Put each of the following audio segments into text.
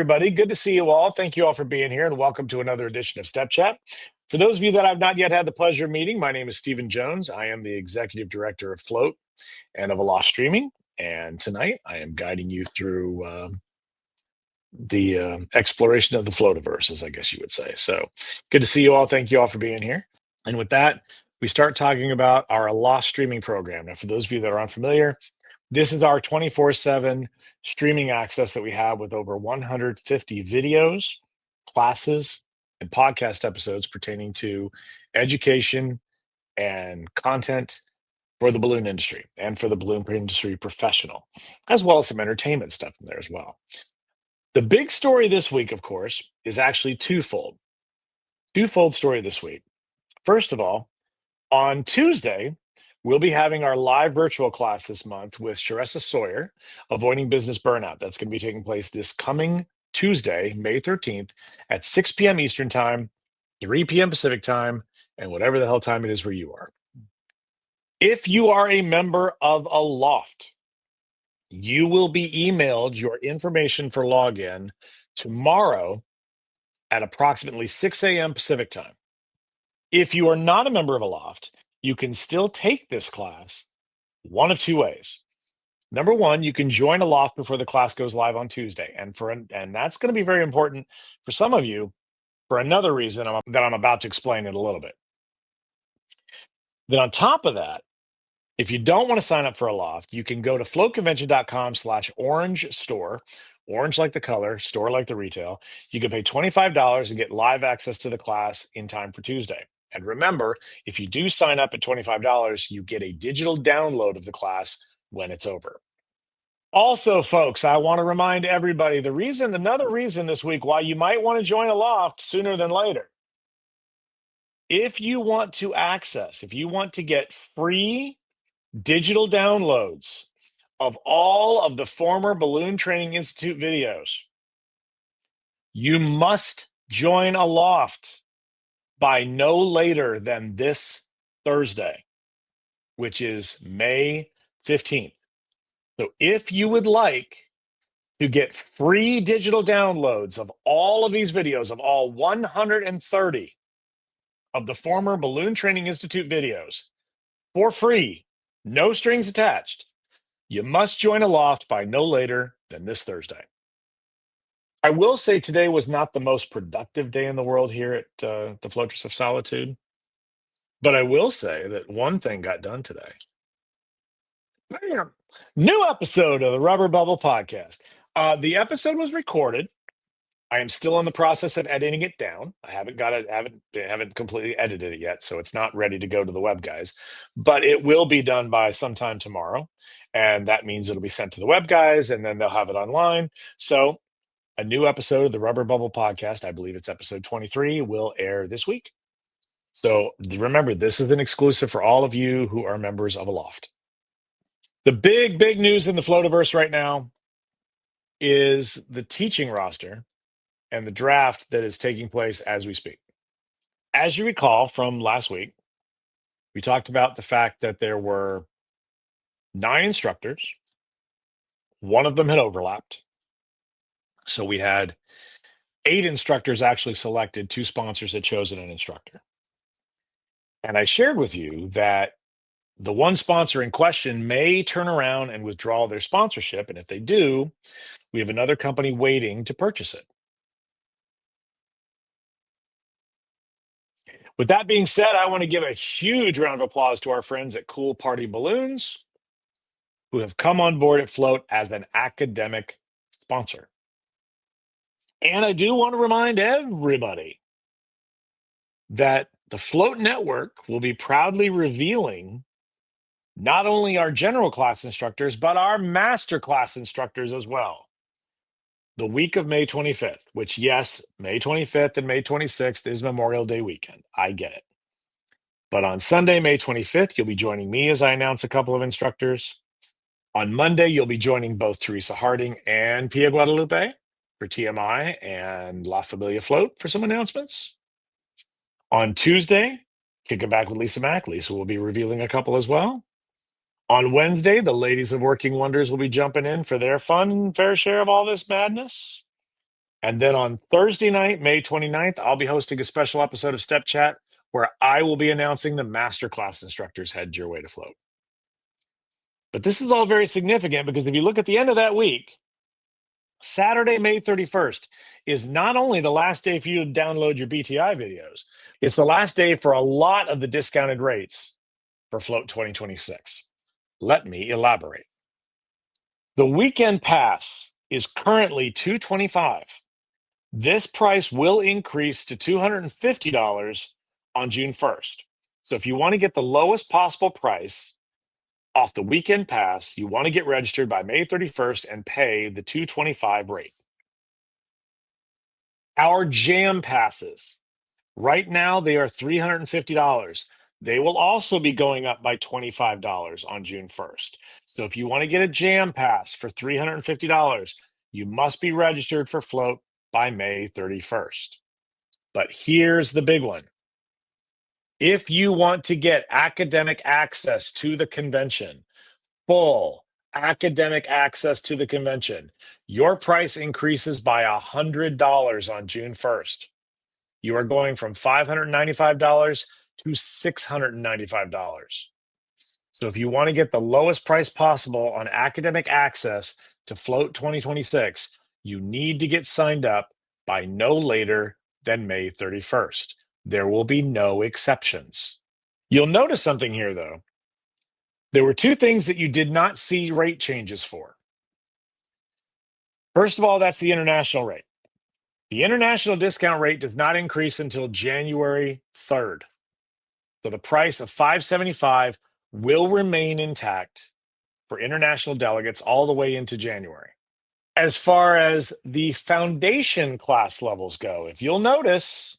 everybody. Good to see you all. Thank you all for being here, and welcome to another edition of Step Chat. For those of you that I've not yet had the pleasure of meeting, my name is Stephen Jones. I am the executive director of Float and of Aloft Streaming. And tonight I am guiding you through the exploration of the Floativerse, as I guess you would say. So good to see you all. Thank you all for being here. And with that, we start talking about our Aloft Streaming program. Now, for those of you that are unfamiliar, this is our 24/7 streaming access that we have with over 150 videos, classes, and podcast episodes pertaining to education and content for the balloon industry and for the balloon industry professional, as well as some entertainment stuff in there as well. The big story this week, of course, is actually twofold. Twofold story this week. First of all, on Tuesday, we'll be having our live virtual class this month with Sharessa Sawyer, Avoiding Business Burnout. That's going to be taking place this coming Tuesday, May 13th at 6 p.m. Eastern Time, 3 p.m. Pacific Time, and whatever the hell time it is where you are. If you are a member of Aloft, you will be emailed your information for login tomorrow at approximately 6 a.m. Pacific Time. If you are not a member of Aloft, you can still take this class one of two ways. Number one, you can join Aloft before the class goes live on Tuesday, and that's going to be very important for some of you for another reason that I'm about to explain in a little bit. Then on top of that, if you don't want to sign up for Aloft, you can go to floatconvention.com/orange store, orange like the color, store like the retail. You can pay $25 and get live access to the class in time for Tuesday. And remember, if you do sign up at $25, you get a digital download of the class when it's over. Also, folks, I want to remind everybody another reason this week why you might want to join Aloft sooner than later. If you want to get free digital downloads of all of the former Balloon Training Institute videos, you must join Aloft by no later than this Thursday, which is May 15th. So if you would like to get free digital downloads of all of these videos, of all 130 of the former Balloon Training Institute videos for free, no strings attached, you must join Aloft by no later than this Thursday. I will say today was not the most productive day in the world here at the Floaters of Solitude, but I will say that one thing got done today. Bam! New episode of the Rubber Bubble Podcast. The episode was recorded. I am still in the process of editing it down. I haven't completely edited it yet, so it's not ready to go to the web guys. But it will be done by sometime tomorrow, and that means it'll be sent to the web guys, and then they'll have it online. So a new episode of the Rubber Bubble Podcast, I believe it's episode 23, will air this week. So remember, this is an exclusive for all of you who are members of Aloft. The big news in the Floativerse right now is the teaching roster and the draft that is taking place as we speak. As you recall from last week, we talked about the fact that there were 9 instructors. One of them had overlapped. So we had 8 instructors actually selected, 2 sponsors had chosen an instructor. And I shared with you that the one sponsor in question may turn around and withdraw their sponsorship. And if they do, we have another company waiting to purchase it. With that being said, I want to give a huge round of applause to our friends at Cool Party Balloons, who have come on board at Float as an academic sponsor. And I do want to remind everybody that the Float Network will be proudly revealing not only our general class instructors, but our master class instructors as well. The week of May 25th, which, yes, May 25th and May 26th is Memorial Day weekend. I get it. But on Sunday, May 25th, you'll be joining me as I announce a couple of instructors. On Monday, you'll be joining both Teresa Harding and Pia Guadalupe for TMI and La Familia Float for some announcements. On Tuesday, kicking back with Lisa Mack. Lisa will be revealing a couple as well. On Wednesday, the ladies of Working Wonders will be jumping in for their fun fair share of all this madness. And then on Thursday night, May 29th, I'll be hosting a special episode of Step Chat where I will be announcing the masterclass instructors head your way to float. But this is all very significant because if you look at the end of that week, Saturday, May 31st is not only the last day for you to download your BTI videos, it's the last day for a lot of the discounted rates for Float 2026. Let me elaborate. The weekend pass is currently $225. This price will increase to $250 on June 1st. So if you want to get the lowest possible price off the weekend pass, you want to get registered by May 31st and pay the $225 rate. Our jam passes, right now they are $350. They will also be going up by $25 on June 1st. So if you want to get a jam pass for $350, you must be registered for Float by May 31st. But here's the big one. If you want to get academic access to the convention, full academic access to the convention, your price increases by $100 on June 1st. You are going from $595 to $695. So if you want to get the lowest price possible on academic access to Float 2026, you need to get signed up by no later than May 31st. There will be no exceptions. You'll notice something here, though. There were two things that you did not see rate changes for. First of all, that's the international rate. The international discount rate does not increase until January 3rd. So the price of $575 will remain intact for international delegates all the way into January. As far as the foundation class levels go, if you'll notice,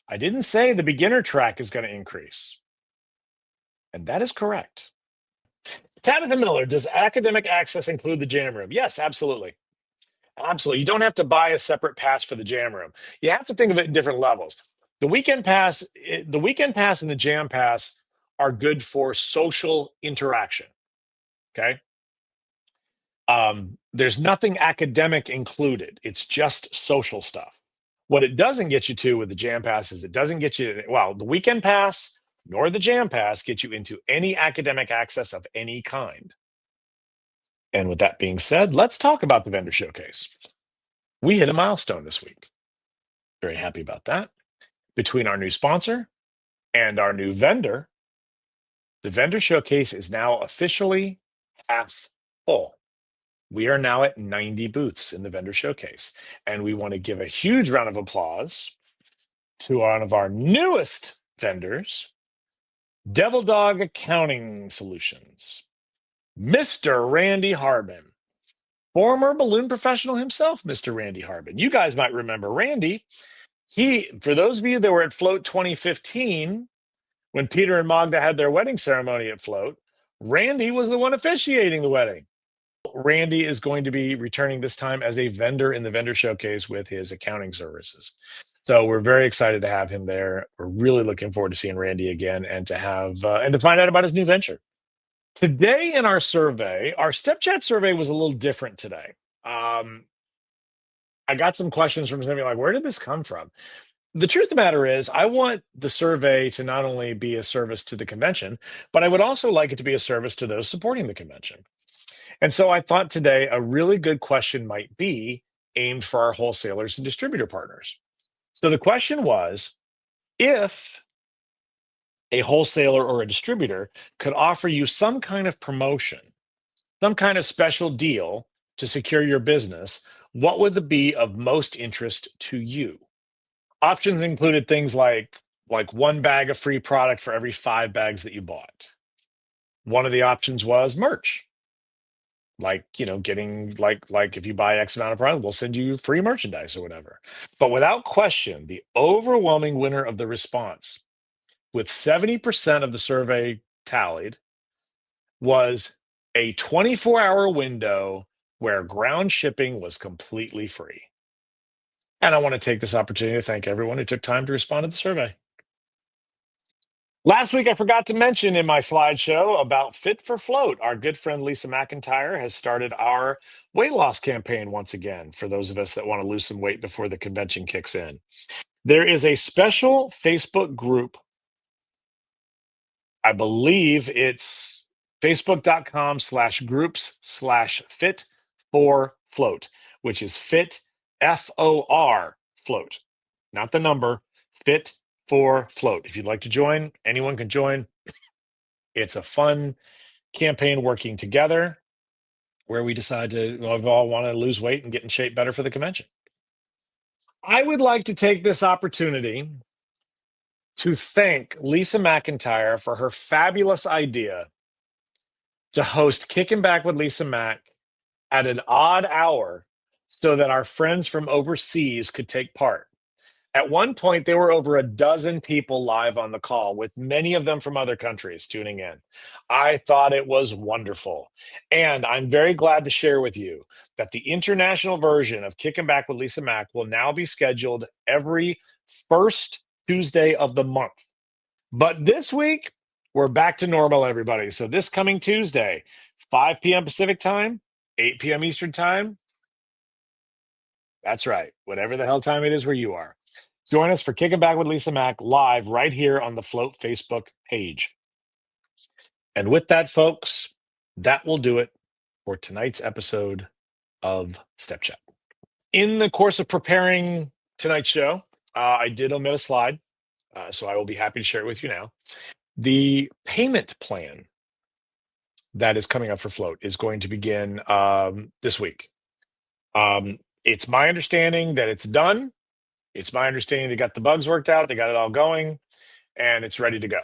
I didn't say the beginner track is going to increase. And that is correct. Tabitha Miller, does academic access include the jam room? Yes, absolutely. Absolutely. You don't have to buy a separate pass for the jam room. You have to think of it in different levels. The weekend pass, the weekend pass and the jam pass are good for social interaction. Okay. There's nothing academic included. It's just social stuff. What it doesn't get you to with the jam pass is it doesn't get you, well, the weekend pass nor the jam pass get you into any academic access of any kind. And with that being said, let's talk about the vendor showcase. We hit a milestone this week. Very happy about that. Between our new sponsor and our new vendor, the vendor showcase is now officially half full. We are now at 90 booths in the vendor showcase. And we want to give a huge round of applause to one of our newest vendors, Devil Dog Accounting Solutions, Mr. Randy Harbin, former balloon professional himself, Mr. Randy Harbin. You guys might remember Randy. For those of you that were at Float 2015, when Peter and Magda had their wedding ceremony at Float, Randy was the one officiating the wedding. Randy is going to be returning this time as a vendor in the vendor showcase with his accounting services. So we're very excited to have him there. We're really looking forward to seeing Randy again and to have and to find out about his new venture. Today in our survey, our Step Chat survey was a little different today. I got some questions from somebody like, where did this come from? The truth of the matter is, I want the survey to not only be a service to the convention, but I would also like it to be a service to those supporting the convention. And so I thought today a really good question might be aimed for our wholesalers and distributor partners. So the question was, if a wholesaler or a distributor could offer you some kind of promotion, some kind of special deal to secure your business, what would be of most interest to you? Options included things like one bag of free product for every 5 bags that you bought. One of the options was merch. Getting like if you buy X amount of product, we'll send you free merchandise or whatever. But without question, the overwhelming winner of the response, with 70% of the survey tallied, was a 24-hour window where ground shipping was completely free. And I want to take this opportunity to thank everyone who took time to respond to the survey. Last week, I forgot to mention in my slideshow about Fit for Float. Our good friend Lisa McIntyre has started our weight loss campaign once again for those of us that want to lose some weight before the convention kicks in. There is a special Facebook group. I believe it's facebook.com/groups/fit for float, which is fit FOR float, not the number, fit for float. If you'd like to join, anyone can join. It's a fun campaign working together where we decide to all want to lose weight and get in shape better for the convention. I would like to take this opportunity to thank Lisa McIntyre for her fabulous idea to host Kicking Back with Lisa Mack at an odd hour so that our friends from overseas could take part. At one point, there were over a dozen people live on the call, with many of them from other countries tuning in. I thought it was wonderful. And I'm very glad to share with you that the international version of Kicking Back with Lisa Mack will now be scheduled every first Tuesday of the month. But this week, we're back to normal, everybody. So this coming Tuesday, 5 p.m. Pacific time, 8 p.m. Eastern time. That's right. Whatever the hell time it is where you are. Join us for Kicking Back with Lisa Mack live right here on the Float Facebook page. And with that, folks, that will do it for tonight's episode of Step Chat. In the course of preparing tonight's show, I did omit a slide, so I will be happy to share it with you now. The payment plan that is coming up for Float is going to begin this week. It's my understanding that it's done. It's my understanding they got the bugs worked out, they got it all going, and it's ready to go.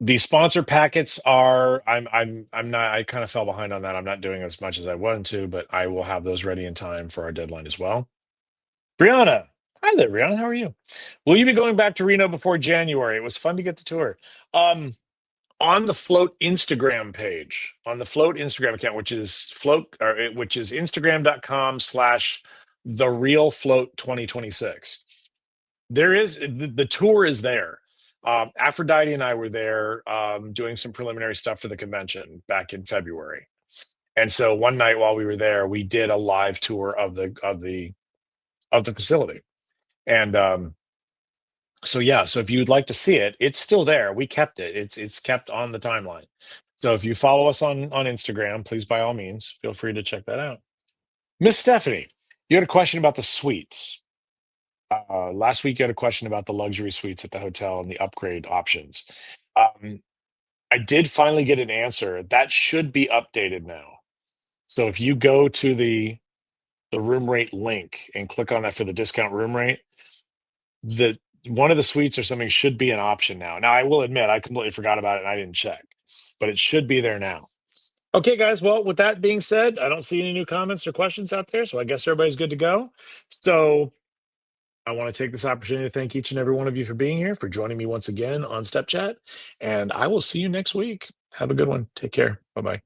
The sponsor packets are I'm not I kind of fell behind on that. I'm not doing as much as I wanted to, but I will have those ready in time for our deadline as well. Brianna. Hi there, Brianna. How are you? Will you be going back to Reno before January? It was fun to get the tour. On the Float Instagram page, on the Float Instagram account, which is Instagram.com/ the real Float 2026. There is the tour is there. Aphrodite and I were there doing some preliminary stuff for the convention back in February. And so one night while we were there, we did a live tour of the facility. And so yeah, so if you'd like to see it, it's still there. We kept it. It's kept on the timeline. So if you follow us on Instagram, please by all means feel free to check that out. Miss Stephanie, you had a question about the suites. Last week you had a question about the luxury suites at the hotel and the upgrade options. I did finally get an answer. That should be updated now. So if you go to the room rate link and click on that for the discount room rate, the one of the suites or something should be an option now. Now I will admit I completely forgot about it and I didn't check, but it should be there now. Okay, guys. Well, with that being said, I don't see any new comments or questions out there, so I guess everybody's good to go. So I want to take this opportunity to thank each and every one of you for being here, for joining me once again on Step Chat, and I will see you next week. Have a good one. Take care. Bye bye.